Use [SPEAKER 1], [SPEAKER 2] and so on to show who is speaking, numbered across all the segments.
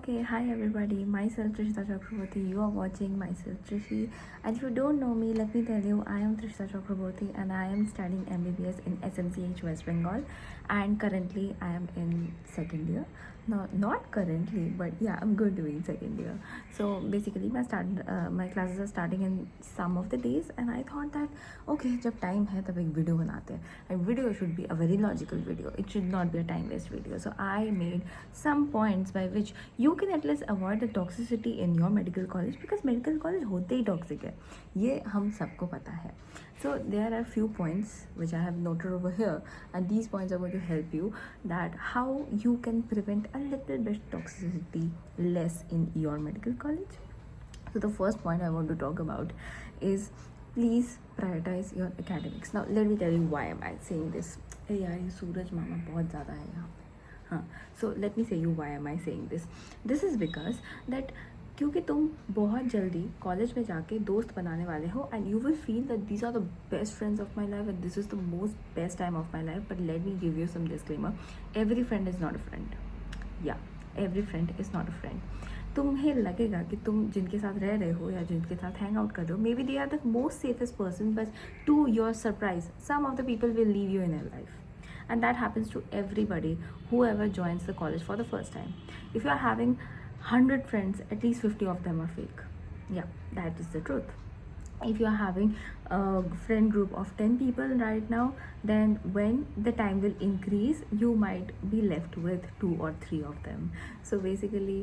[SPEAKER 1] Okay, hi everybody. Myself Trishita Chakraborty. You are watching myself Trishi. And if you don't know me, let me tell you, I am Trishita Chakraborty and I am studying MBBS in SMCH West Bengal. And currently, I am in second year. No, not currently, but yeah, I'm going to be in second year. So basically, my classes are starting in some of the days, and I thought that okay, जब time है तब एक video बनाते हैं. And video should be a very logical video. It should not be a time waste video. So I made some points by which you can at least avoid the toxicity in your medical college, because medical college होते ही toxic है, ये हम सबको पता है. So there are few points which I have noted over here, and these points are going to help you that how you can prevent a little bit toxicity less in your medical college. So the first point I want to talk about is please prioritize your academics. Now let me tell you why am I saying this. अरे यार ये सूरज मामा बहुत ज़्यादा है यहाँ पे. हाँ, so let me say you why am I saying this. This is because that क्योंकि तुम बहुत जल्दी कॉलेज में जाके दोस्त बनाने वाले हो and you will feel that these are the best friends of my life and this is the most best time of my life. But let me give you some disclaimer. Every friend is not a friend. या every friend is not a friend. तुम्हें लगेगा कि तुम जिनके साथ रह रहे हो या जिनके साथ हैंग आउट कर रहे हो, maybe they are the most safest person, but to your surprise some of the people will leave you in your life. And that happens to everybody whoever joins the college for the first time. If you are having 100 friends, at least 50 of them are fake. Yeah, that is the truth. If you are having a friend group of 10 people right now, then when the time will increase, you might be left with 2 or 3 of them. So basically,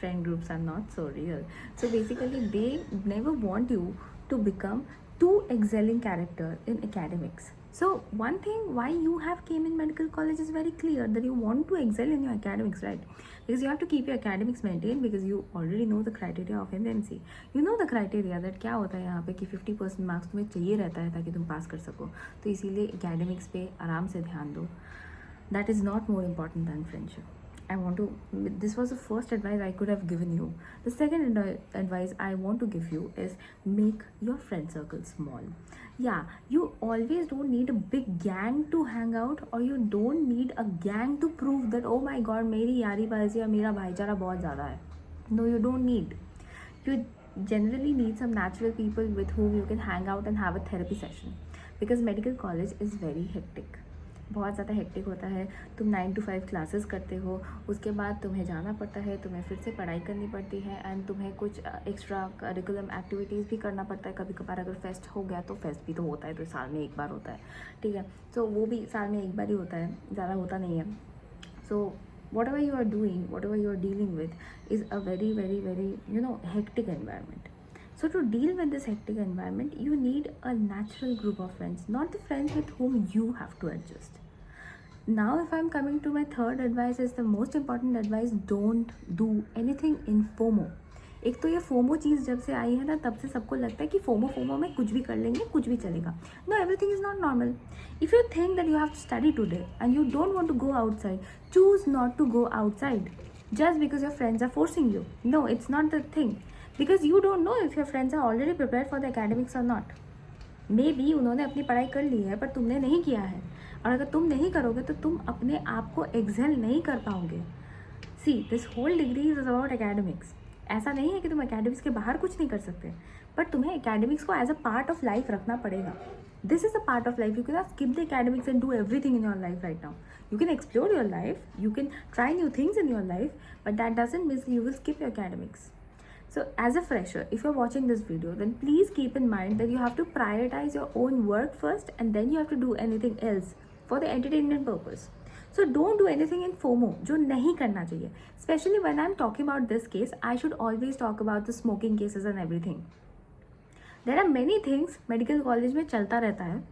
[SPEAKER 1] friend groups are not so real. So basically, they never want you to become too excelling character in academics. So one thing why you have came in medical college is very clear, that you want to excel in your academics, right? Because you have to keep your academics maintained, because you already know the criteria of NMC. You know the criteria that क्या होता है यहाँ पे कि 50% marks तुम्हें चाहिए रहता है ताकि तुम पास कर सको. तो इसीलिए academics पे आराम से ध्यान दो. That is not more important than friendship. This was the first advice I could have given you. The second advice I want to give you is make your friend circle small. Yeah, you always don't need a big gang to hang out, or you don't need a gang to prove that oh my god मेरी यारी बाजी या मेरा भाईचारा बहुत ज़्यादा है. No, you don't need. You generally need some natural people with whom you can hang out and have a therapy session, because medical college is very hectic. बहुत ज़्यादा हेक्टिक होता है. तुम 9 to 5 क्लासेस करते हो, उसके बाद तुम्हें जाना पड़ता है, तुम्हें फिर से पढ़ाई करनी पड़ती है, एंड तुम्हें कुछ एक्स्ट्रा करिकुलम एक्टिविटीज़ भी करना पड़ता है. कभी कभार अगर फेस्ट हो गया तो फेस्ट भी तो होता है, तो साल में एक बार होता है, ठीक है. तो वो भी साल में एक बार ही होता है, ज़्यादा होता नहीं है. सो whatever you are doing, whatever you are dealing with is a very very very hectic environment. So to deal with this hectic environment, you need a natural group of friends, not the friends with whom you have to adjust. Now if I'm coming to my third advice, is the most important advice: don't do anything in FOMO. एक तो ये FOMO चीज़ जब से आई है ना, तब से सबको लगता है कि फोमो में कुछ भी कर लेंगे, कुछ भी चलेगा. No, everything is not normal. If you think that you have to study today and you don't want to go outside, choose not to go outside just because your friends are forcing you. No, it's not the thing, because you don't know if your friends are already prepared for the academics or not. Maybe उन्होंने अपनी पढ़ाई कर ली है पर तुमने नहीं किया है, और अगर तुम नहीं करोगे तो तुम अपने आप को एक्सेल नहीं कर पाओगे. See, this whole degree is about academics. ऐसा नहीं है कि तुम एकेडमिक्स के बाहर कुछ नहीं कर सकते, बट तुम्हें एकेडमिक्स को as a part of life रखना पड़ेगा. This is a part of life. You cannot skip the academics and do everything in your life right now. You can explore your life, you can try new things in your life, but that doesn't mean you will skip your academics. So as a fresher, if you're watching this video, then please keep in mind that you have to prioritize your own work first, and then you have to do anything else for the entertainment purpose. So don't do anything in FOMO, जो नहीं करना चाहिए. Especially when I'm talking about this case, I should always talk about the smoking cases and everything. There are many things medical college में चलता रहता है,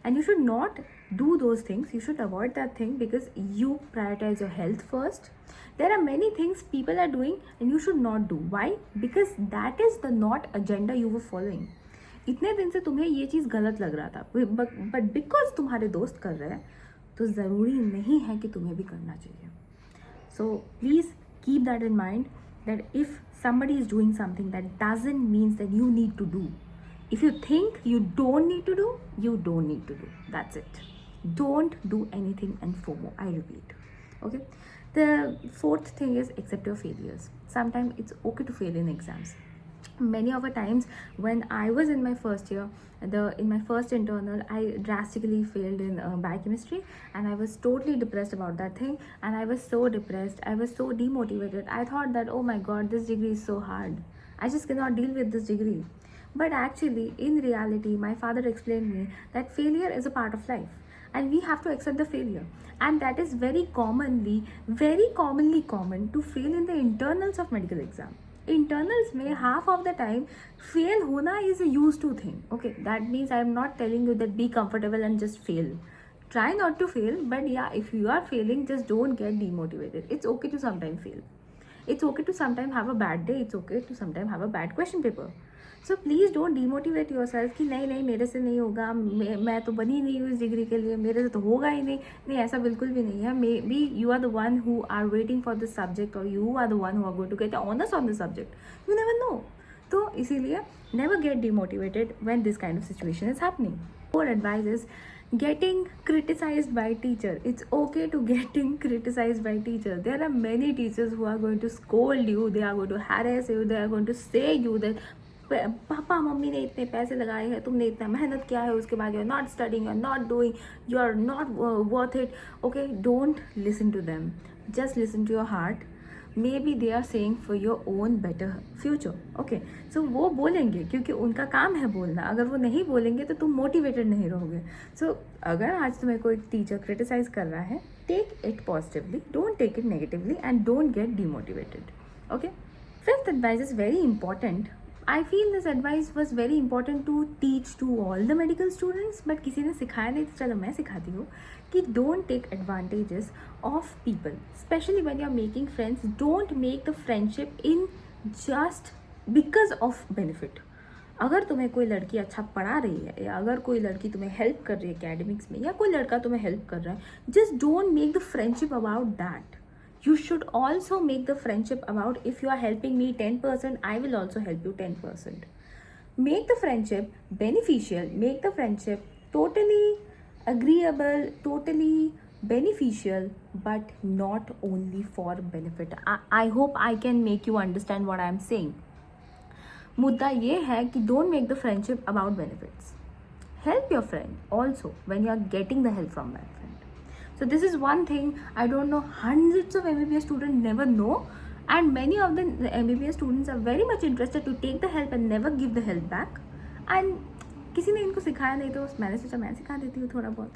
[SPEAKER 1] and you should not do those things. You should avoid that thing because you prioritize your health first. There are many things people are doing and you should not do. Why? Because that is the not agenda you were following. इतने दिन से तुम्हें ये चीज़ गलत लग रहा था, but because तुम्हारे दोस्त कर रहे हैं तो ज़रूरी नहीं है कि तुम्हें भी करना चाहिए. So please keep that in mind, that if somebody is doing something, that doesn't mean that you need to do. If you think you don't need to do, you don't need to do. That's it. Don't do anything and FOMO. I repeat. Okay. The fourth thing is accept your failures. Sometimes it's okay to fail in exams. Many of the times when I was in my first year, in my first internal, I drastically failed in biochemistry, and I was totally depressed about that thing. And I was so depressed, I was so demotivated. I thought that, oh my god, this degree is so hard, I just cannot deal with this degree. But actually, in reality, my father explained me that failure is a part of life and we have to accept the failure. And that is very commonly common to fail in the internals of medical exam. Internals may half of the time fail hona is a used to thing. Okay, that means I am not telling you that be comfortable and just fail. Try not to fail, but yeah, if you are failing, just don't get demotivated. It's okay to sometimes fail. It's okay to sometimes have a bad day. It's okay to sometimes have a bad question paper. So please don't demotivate your self कि नहीं नहीं मेरे से नहीं होगा, मैं तो बनी नहीं हूँ इस डिग्री के लिए, मेरे से तो होगा ही नहीं. नहीं, ऐसा बिल्कुल भी नहीं है. Maybe you are the one who are waiting for this subject और you are the one who are going to get honours on this subject. You never know. तो इसीलिए never get demotivated when this kind of situation is happening. और advice is getting criticized by teacher. It's okay to getting criticized by teacher. There are many teachers who are going to scold you, they are going to harass you, they are going to say you that papa mummy ने इतने पैसे लगाए हैं, तुमने इतना मेहनत किया है, उसके बाद you are not studying, you are not doing, you are not worth it. Okay, don't listen to them, just listen to your heart. Maybe they are saying for your own better future. Okay, so वो बोलेंगे क्योंकि उनका काम है बोलना. अगर वो नहीं बोलेंगे तो तुम मोटिवेटेड नहीं रहोगे. सो अगर आज तुम्हें कोई टीचर क्रिटिसाइज कर रहा है, take it positively, don't take it negatively and don't get demotivated. Okay, fifth advice is very important. I feel this advice was very important to teach to all the medical students, but किसी ने सिखाया नहीं तो चलो मैं सिखाती हूँ कि don't take advantages of people, especially when you are making friends. Don't make the friendship in just because of benefit. अगर तुम्हें कोई लड़की अच्छा पढ़ा रही है या अगर कोई लड़की तुम्हें हेल्प कर रही है एकेडमिक्स में या कोई लड़का तुम्हें हेल्प कर रहा है, just don't make the friendship about that. You should also make the friendship about if you are helping me 10%, I will also help you 10%. Make the friendship beneficial, make the friendship totally agreeable, totally beneficial, but not only for benefit. I hope I can make you understand what I am saying. मुद्दा ये है कि don't make the friendship about benefits. Help your friend also when you are getting the help from that friend. So this is one thing I don't know hundreds of MBBS students never know, and many of the MBBS students are very much interested to take the help and never give the help back. And किसी ने इनको सिखाया नहीं तो मैंने सोचा मैं सिखा देती हूँ थोड़ा बहुत.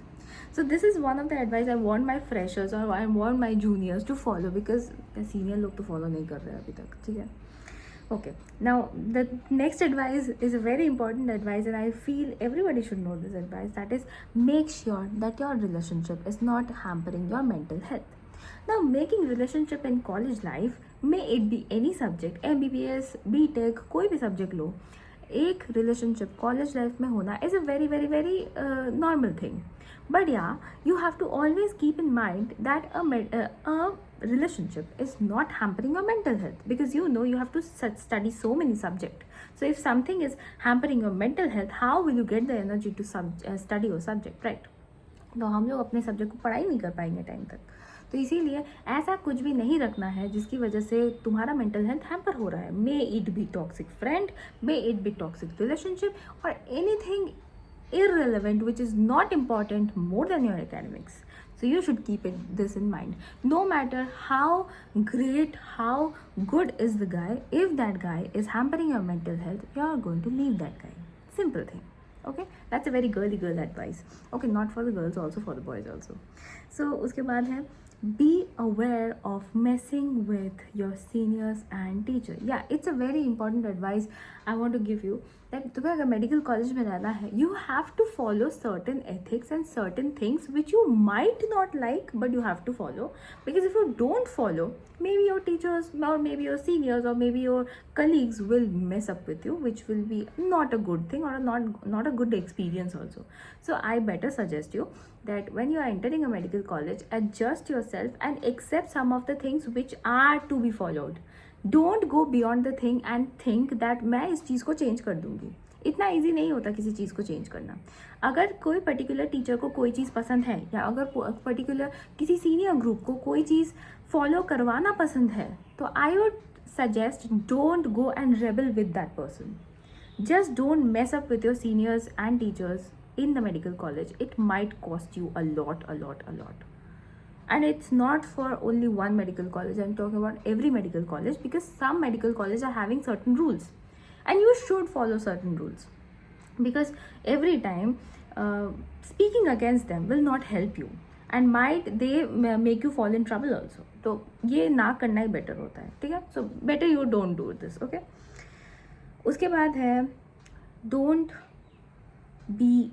[SPEAKER 1] So this is one of the advice I want my freshers or I want my juniors to follow, because senior लोग तो follow नहीं कर रहे अभी तक. ठीक है. Okay, now the next advice is a very important advice and I feel everybody should know this advice. That is, make sure that your relationship is not hampering your mental health. Now, making relationship in college life, may it be any subject, MBBS, BTech, कोई भी subject लो, एक relationship college life में होना is a very very very normal thing. But yeah, you have to always keep in mind that a relationship is not hampering your mental health, because you know you have to study so many subjects. So if something is hampering your mental health, how will you get the energy to study your subject, right? तो हम लोग अपने subject को पढ़ाई नहीं कर पाएंगे time तक. तो इसीलिए ऐसा कुछ भी नहीं रखना है जिसकी वजह से तुम्हारा मेंटल हेल्थ हैम्पर हो रहा है. May it be toxic friend, may it be toxic relationship, और anything irrelevant which is not important more than your academics. So you should keep this in mind. No matter how great, how good is the guy, if that guy is hampering your mental health, you are going to leave that guy. Simple thing. Okay, that's a very girly girl advice. Okay, not for the girls, also for the boys also. So उसके बाद है, be aware of messing with your seniors and teacher. Yeah, it's a very important advice I want to give you. That तुम्हें अगर medical college में रहना है, you have to follow certain ethics and certain things which you might not like, but you have to follow. Because if you don't follow, maybe your teachers or maybe your seniors or maybe your colleagues will mess up with you, which will be not a good thing or not a good experience also. So I better suggest you that when you are entering a medical college, adjust yourself and accept some of the things which are to be followed. Don't go beyond the thing and think that मैं इस चीज़ को change कर दूँगी. इतना easy नहीं होता किसी चीज़ को चेंज करना। अगर कोई पर्टिकुलर टीचर को कोई चीज़ पसंद है, या अगर पर्टिकुलर किसी सीनियर ग्रुप को कोई चीज़ फॉलो करवाना पसंद है, तो I would suggest don't go and rebel with that person. Just don't mess up with your seniors and teachers in the medical college. It might cost you a lot. And it's not for only one medical college. I'm talking about every medical college, because some medical colleges are having certain rules. And you should follow certain rules. Because every time speaking against them will not help you. And might they make you fall in trouble also. तो ये ना करना ही better होता है, ठीक है? So better you don't do this, okay? उसके बाद है don't be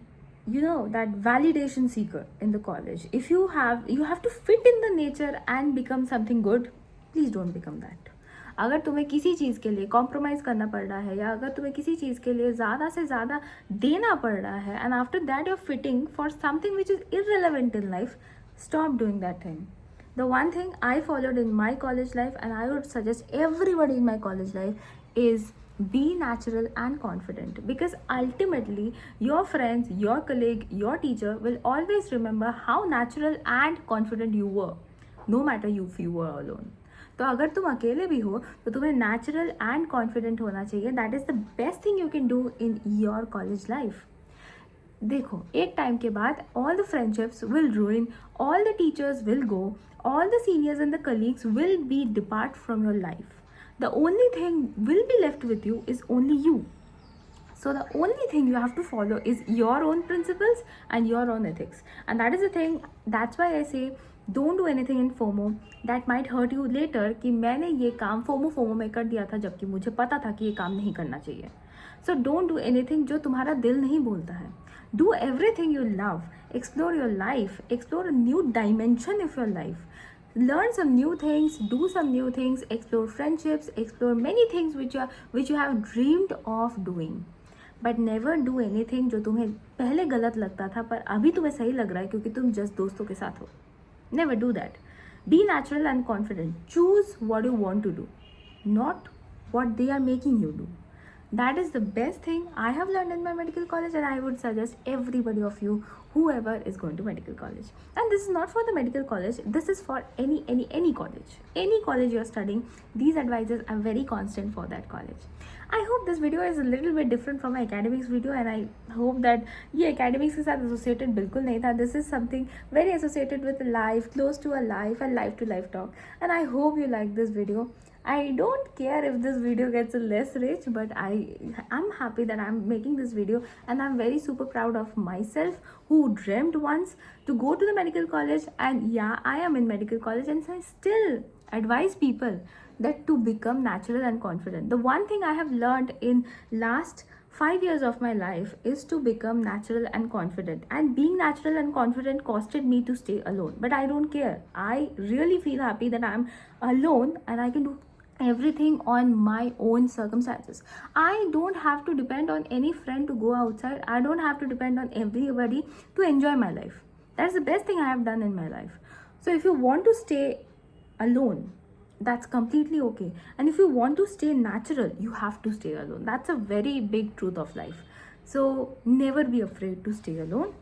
[SPEAKER 1] that validation seeker in the college. If you have to fit in the nature and become something good, please don't become that. अगर तुम्हें किसी चीज़ के लिए compromise करना पड़ रहा है, या अगर तुम्हें किसी चीज़ के लिए ज़्यादा से ज़्यादा देना पड़ रहा है, and after that you are fighting for something which is irrelevant in life, stop doing that thing. The one thing I followed in my college life, and I would suggest everybody in my college life, is be natural and confident, because ultimately your friends, your colleague, your teacher will always remember how natural and confident you were, no matter if you were alone. तो अगर तुम अकेले भी हो तो तुम्हें natural and confident होना चाहिए. That is the best thing you can do in your college life. देखो, एक टाइम के बाद all the friendships will ruin, all the teachers will go, all the seniors and the colleagues will be depart from your life. The only thing will be left with you is only you. So the only thing you have to follow is your own principles and your own ethics. And that is the thing, that's why I say don't do anything in FOMO that might hurt you later, कि मैंने ये काम FOMO में कर दिया था जबकि मुझे पता था कि ये काम नहीं करना चाहिए. So don't do anything जो तुम्हारा दिल नहीं बोलता है. Do everything you love. Explore your life. Explore a new dimension of your life. Learn some new things, do some new things, explore friendships, explore many things which you have dreamed of doing. But never do anything जो तुम्हें पहले गलत लगता था पर अभी तुम्हें सही लग रहा है क्योंकि तुम जस्ट दोस्तों के साथ हो. Never do that. Be natural and confident. Choose what you want to do, not what they are making you do. That is the best thing I have learned in my medical college, and I would suggest everybody of you, whoever is going to medical college. And this is not for the medical college, this is for any college. Any college you are studying, these advices are very constant for that college. I hope this video is a little bit different from my academics video, and I hope that ये academics के साथ associated बिल्कुल नहीं था. This is something very associated with life, close to a life, and life to life talk. And I hope you like this video. I don't care if this video gets a less reach, but I'm happy that I'm making this video, and I'm very super proud of myself who dreamt once to go to the medical college. And yeah, I am in medical college, and I still advise people that to become natural and confident. The one thing I have learned in last 5 years of my life is to become natural and confident. And being natural and confident costed me to stay alone, but I don't care. I really feel happy that I'm alone and I can do everything on my own circumstances. I don't have to depend on any friend to go outside. I don't have to depend on everybody to enjoy my life. That's the best thing I have done in my life. So if you want to stay alone, that's completely okay. And if you want to stay natural, you have to stay alone. That's a very big truth of life. So never be afraid to stay alone,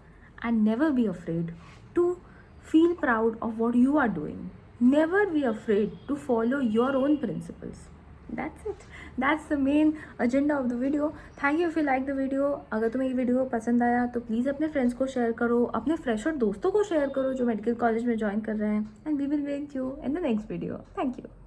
[SPEAKER 1] and never be afraid to feel proud of what you are doing. Never be afraid to follow your own principles. That's it. That's the main agenda of the video. Thank you if you like the video. अगर तुम्हें ये video पसंद आया तो please अपने friends को share करो, अपने फ्रेशर दोस्तों को शेयर करो जो मेडिकल कॉलेज में ज्वाइन कर रहे हैं. And we will meet you in the next video. Thank you.